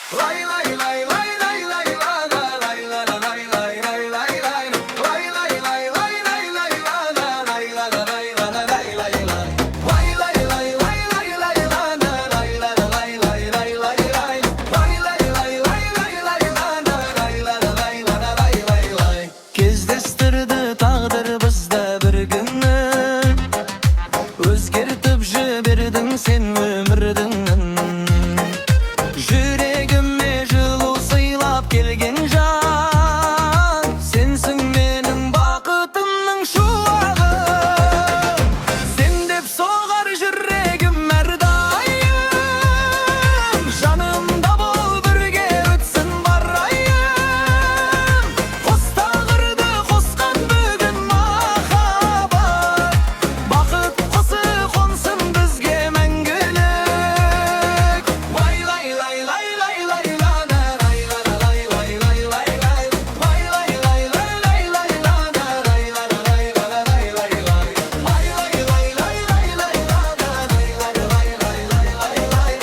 Lay lay lay lay lay lay la la lay la la lay lay lay lay lay lay lay lay lay lay lay la la lay la la lay la la lay lay lay lay lay lay lay lay lay la la lay la la lay lay lay lay lay lay lay lay lay lay lay la la lay la la lay lay lay. Кездестірді тағдыр бізді бір күні, өзгертіп жібердің сен өмірдің. Жүрегіме жылу сыйлап келген жан, сенсің менің бақытымның шуағы. Сен деп соғар жүрегім әрдайым, жанымда бол бірге өтсін бар айым. Қос тағдырды қосқан бүгін махаббат, бақыт құсы қонсын бізге мәңгілік. Лай лай лай лай лай лай ла на лай ла ла лай лай лай лай лай лай лай лай лай лай лай ла на лай ла ла лай ла ла лай лай лай лай лай лай лай лай лай ла на лай ла ла лай лай лай лай лай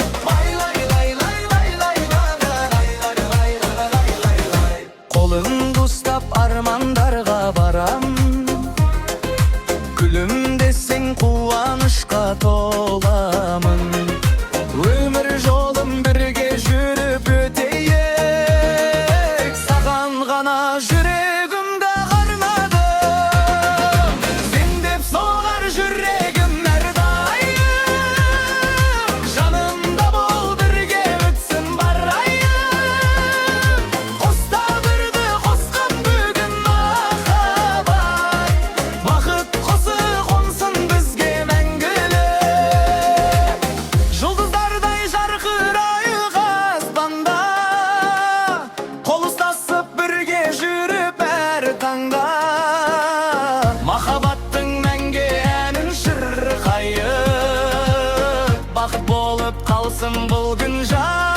лай лай лай лай лай лай ла на лай ла ла лай ла ла лай лай лай. Қолыңды ұстап армандарға барам, күлімдесең қуанышқа толамын. Өмір жолым бірге жүріп өтейік, саған ғана жүрегімді арнадым. Сен деп соғар жүрегім әрдайым, жанымда бол бірге өтсін бар айым. Қос тағдырды қосқан бүгін махаббат, бақыт құсы қонсын бізге мәңгілік. Жұлдыздардай жарқырайық аспанда, қол ұстасып бірге жүріп әр таңда. Махаббаттың мәңгі әнін шырқайық, бақыт болып қалсын бұл күн жан.